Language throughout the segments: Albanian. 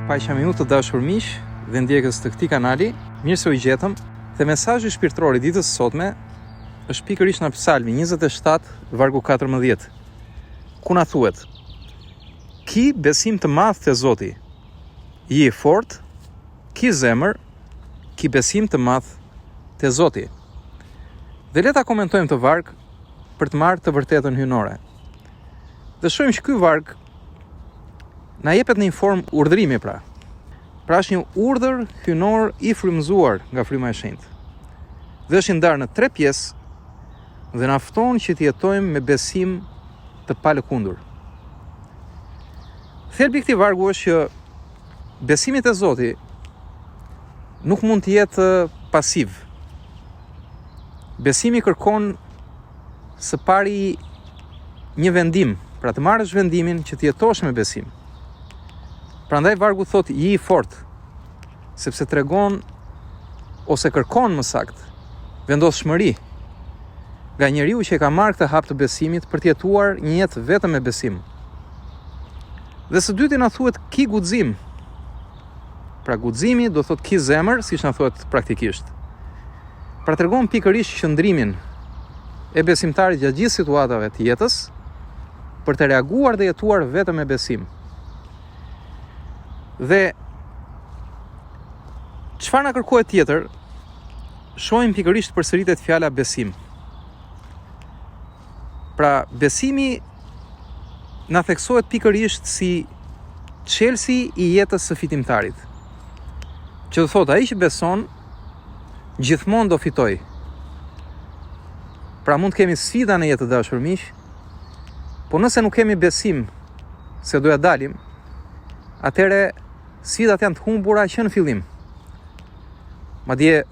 paqja me ju të dashur miq dhe ndjekës të këtij kanali. Mirë se u gjetëm. Dhe mesazhi shpirtëror i ditës së sotme është pikërisht në Psalmi 27, vargu 14. Ku na thuhet: Ki besim të madh te Zoti. Je fort, ki zemër, ki besim të madh te Zoti. Dhe le ta komentojmë të varg për të marrë të vërtetën hyjnore. Dhe shohim që ky varg na jepet në një formë urdhërimi pra. Pra është një urdhër hyjnor i frymëzuar nga fryma e shenjtë. Dhe është ndarë në 3 pjesë dhe na fton që të jetojmë me besim të palëkundur. Thelbi i këtij vargu është që besimi te Zoti nuk mund të jetë pasiv. Besimi kërkon së pari një vendim, pra të marrësh vendimin që të jetosh me besim. Prandaj vargu thot je i fort, sepse tregon ose kërkon më saktë vendosshmëri nga njeriu që e ka marrë këtë hap të besimit për të jetuar një jetë vetëm me besim. Dhe së dyti na thuhet ki guxim. Pra guximi do thot ki zemër, siç na thuhet praktikisht. Pra tregon pikërisht qëndrimin e besimtarit gjatë gjithë situatave të jetës për të reaguar dhe jetuar vetëm me besim. Dhe çfarë na kërkohet tjetër? Shohim pikërisht përsëritet fjala besim. Pra besimi na theksohet pikërisht si çelësi i jetës së fitimtarit. Që do thotë ai që beson gjithmonë do fitoj. Pra mund të kemi sfida në jetë të dashur miq, po nëse nuk kemi besim se do ja dalim, atëre sfidat janë të humbura që në fillim. Madje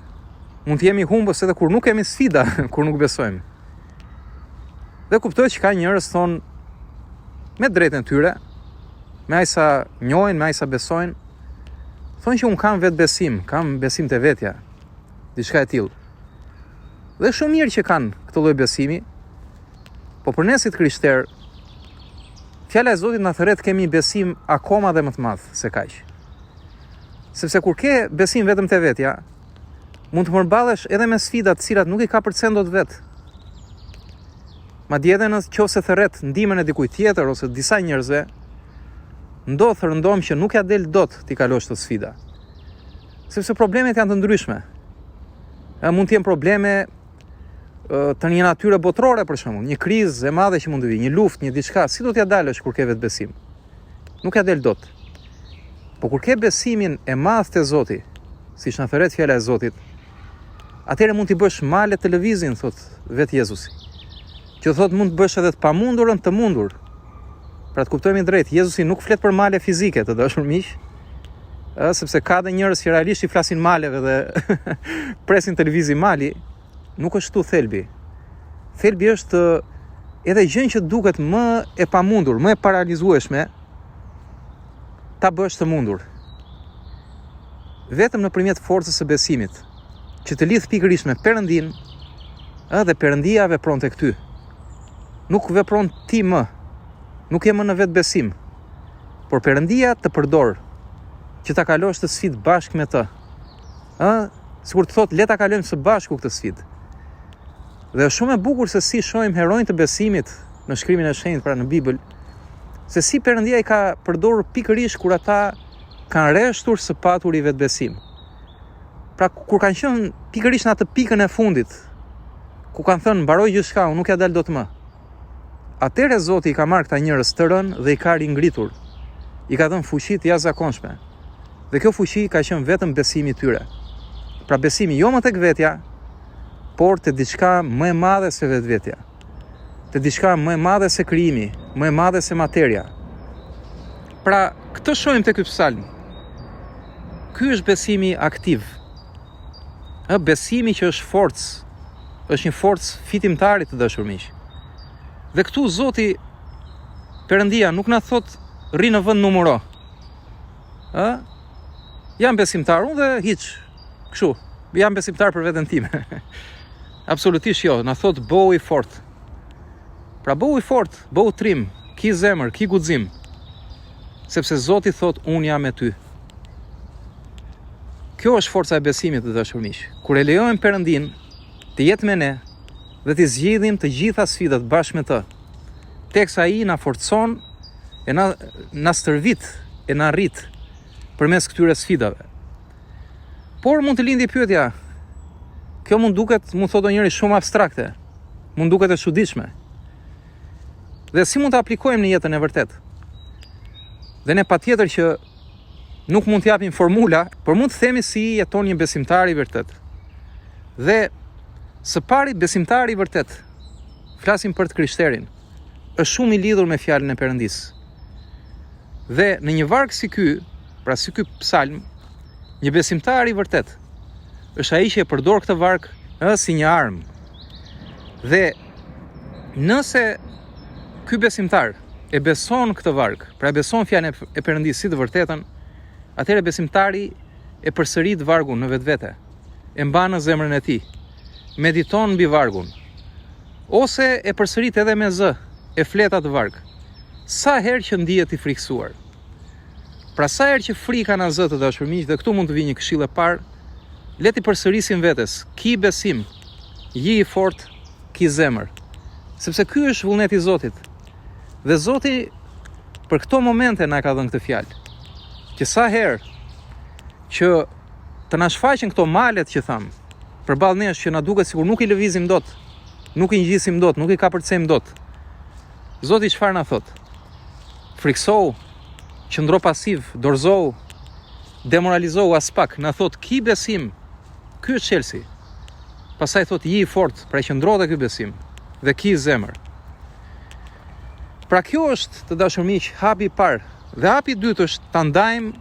mund të jemi humbës edhe kur nuk kemi sfida, kur nuk besojmë. Dhe kuptoj që ka njerëz thonë me drejtën e tyre, me aq sa njohin, me aq sa besojnë, thonë që un kam vetë besim, kam besim te vetja, diçka e tillë. Dhe shumë mirë që kanë këtë lloj besimi, po për ne si të krishterë, fjala e Zotit na thret kemi besim akoma dhe më të madh se kaq. Sepse kur ke besim vetëm te vetja, mund të përballesh edhe me sfida të cilat nuk i ka përcen dot vet. Madje edhe nëse thërret ndihmën e dikujt tjetër ose disa njerëzve, ndodh rëndom që nuk ja del dot ti kalosh të sfida. Sepse problemet janë të ndryshme. Mund të jenë probleme të një natyre botërore për shembull, një krizë e madhe që mund të vijë, një luftë, një diçka, si do t'ja dalësh kur ke vetë besim? Nuk ja del dot. Po kur ke besimin e madh te Zoti, siç na thret fjala e Zotit, atëherë mund t'i bësh male të lëvizin, thot vetë Jezusi. Që thot mund të bësh edhe të pamundurën të mundur. Pra të kuptojmë drejt, Jezusi nuk flet për male fizike, të dashur miq, sepse ka dhe njerëz që realisht i flasin maleve dhe presin të lëvizin mali. Nuk është tu thelbi. Thelbi është edhe gjën që duket më e pamundur, më e paralizueshme, ta bësh të mundur. Vetëm nëpërmjet forcës së besimit, që të lidh pikërisht me Perëndin, dhe Perëndia vepron tek ty. Nuk vepron ti më. Nuk je më në vetë besim. Por Perëndia të përdor që ta kalosh të sfidë bashkë me të. Sikur të thotë le ta kalojmë së bashku këtë sfidë. Dhe është shumë e bukur se si shohim heronjtë të besimit në shkrimin e shenjtë, pra në Bibël, se si Perëndia i ka përdorur pikërisht kur ata kanë rreshtur së paturi vetë besim. Pra kur kanë qenë pikërisht në atë pikën e fundit, ku kanë thënë mbaroj gjithçka, unë nuk ja dal dot më. Atëherë Zoti i ka marrë këta njerëz të rënë dhe i ka ringritur. I ka dhënë fuqi të jashtëzakonshme. Dhe kjo fuqi ka qenë vetëm besimi i tyre. Pra besimi jo më tek vetja, por te diçka më e madhe se vetvetja. Te diçka më e madhe se krijimi, më e madhe se materia. Pra, këtë shohim te ky psalm. Ky është besimi aktiv. Besimi që është forcë, është një forcë fitimtare të dashur miq. Dhe këtu Zoti Perëndia nuk na thot rri në vend numëro. Jam besimtar unë dhe hiç. Kështu, jam besimtar për veten time. Absolutisht jo, na thot bëu i fort. Pra bëu i fort, bëu trim, ki zemër, ki guxim. Sepse Zoti thot unë jam me ty. Kjo është forca e besimit, të dashur miq. Kur e lejojmë Perëndin të jetë me ne dhe të zgjidhim të gjitha sfidat bashkë me të, teksa ai na forcon e na stërvit e na rrit përmes këtyre sfidave. Por mund të lindi pyetja, kjo mund thotë njëri shumë abstrakte, mund duket e çuditshme. Dhe si mund të aplikojmë në jetën e vërtet? Dhe ne patjetër që nuk mund t'japim formula, por mund të themi si jeton një besimtar i vërtet. Dhe së pari, besimtari i vërtet, flasim për të krishterin, është shumë i lidhur me fjalën e Perëndis. Dhe në një varg si ky, pra si ky psalm, një besimtar i vërtet është ai që e përdor këtë varg si një armë. Dhe nëse ky besimtar e beson këtë varg, pra e beson fjalën e Perëndis si të vërtetën, atëherë besimtari e përsërit vargun në vetvete, e mban në zemrën e tij, mediton mbi vargun, ose e përsërit edhe me zë, e flet atë varg, sa herë që ndihet i friksuar. Pra sa herë që frika na zë, të dashur miq, dhe këtu mund të vijë një këshill e parë, le ti përsërisim vetes, ki besim, ji i fortë, ki zemër, sepse ky është vullneti i Zotit. Dhe Zoti për këto momente na ka dhënë këtë fjalë, që sa herë që të na shfaqen këto malet që tham, përballë nesh që na duket sikur nuk i lëvizim dot, nuk i ngjisim dot, nuk i kapërcejm dot. Zoti çfarë na thot? Friksohu, qëndro pasiv, dorëzohu, demoralizohu as pak, na thot ki besim. Ky është çelësi. Pastaj thot ji i fortë, pra qëndro te ky besim dhe ki zemër. Pra kjo është, të dashur miq, hapi i parë. Dhe hapi i dytë është ta ndajmë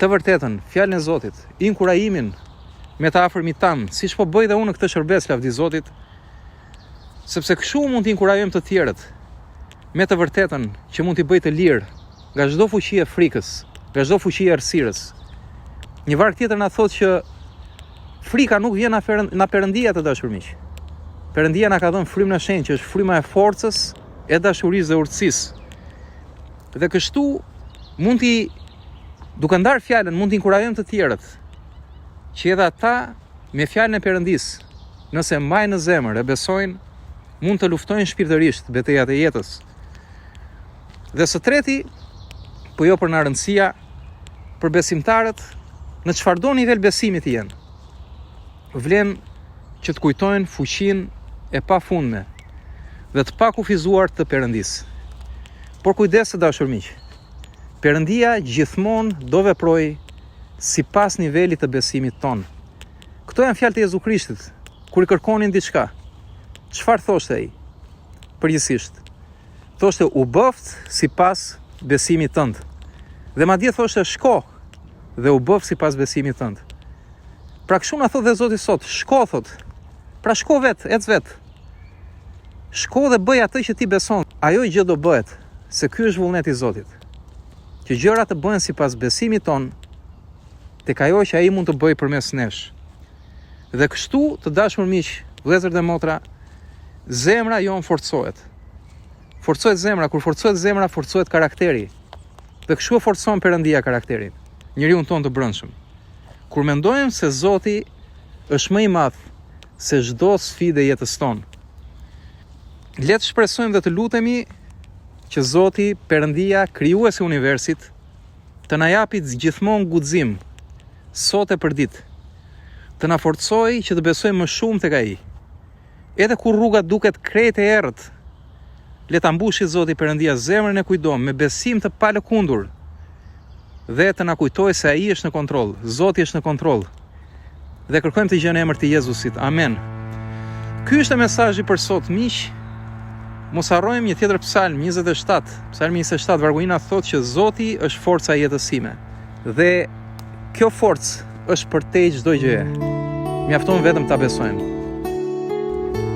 të vërtetën, fjalën e Zotit, inkurajimin me të afërmit tan, siç po bëj dhe unë në këtë shërbes, lavdi Zotit, sepse kështu mund të inkurajojmë të tjerët me të vërtetën që mund t'i bëj të lirë nga çdo fuqi e frikës, nga çdo fuqi e errësirës. Një varg tjetër na thotë që frika nuk vjen nga Perëndia, të dashur miq. Perëndia na ka dhënë frymën e shenjtë, që është fryma e forcës, e dashurisë dhe urtësisë. Dhe kështu mund t'i, duke ndarë fjalën, mund t'i inkurajojmë të tjerët që edhe ata me fjalën e Perëndis, nëse mbajnë në zemër e besojnë, mund të luftojnë shpirtërisht betejat e jetës. Dhe së treti, po jo për në rëndësia, për besimtarët, në çfarëdo nivel besimi të jenë, vlen që të kujtojnë fuqinë e pafundme dhe të pakufizuar të Perëndis. Por kujdes, të dashur miq, Perëndia gjithmonë do veprojë sipas nivelit të besimit ton. Këto janë fjalët e Jezu Krishtit, kur i kërkonin diçka. Çfarë thoshte ai? Përgjithsisht, thoshte u bëft sipas besimit tënd. Dhe madje thoshte shko dhe u bëf sipas besimit tënd. Pra kështu na thotë dhe Zoti sot, shko thot. Pra shko vet, ec vet. Shko dhe bëj atë që ti beson. Ajo gjë do bëhet, se ky është vullneti i Zotit. Që gjërat të bëhen sipas besimit ton, tek ajo që ai mund të bëjë përmes nesh. Dhe kështu, të dashur miq, vëllezër dhe motra, zemra jon forcohet. Forcohet zemra, kur forcohet zemra, forcohet karakteri. Dhe kështu e forcon Perëndia karakterin, njeriu ton të brendshëm. Kur mendojmë se Zoti është më i madh se çdo sfidë e jetës tonë, le të shpresojmë dhe të lutemi që Zoti, Perëndia, krijuesi i universit, të na japi gjithmonë guxim, sot e përdit, të na forcojë që të besojmë më shumë tek ai. Edhe kur rruga duket krejt e errët, le ta mbushë Zoti Perëndia zemrën e kujdon me besim të palëkundur dhe të na kujtojë se ai është në kontroll, Zoti është në kontroll. Dhe kërkojmë të gjë në emër të Jezusit. Amen. Ky është mesazhi për sot, miq. Mos harrojmë një tjetër psalm 27. Psalmi 27 varguina thotë që Zoti është forca e jetës sime. Dhe kjo forcë është për te çdo gjë. Mjafton vetëm ta besojmë.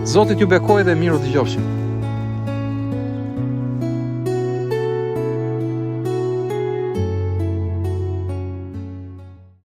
Zoti t'ju bekojë dhe miru të gjofshim.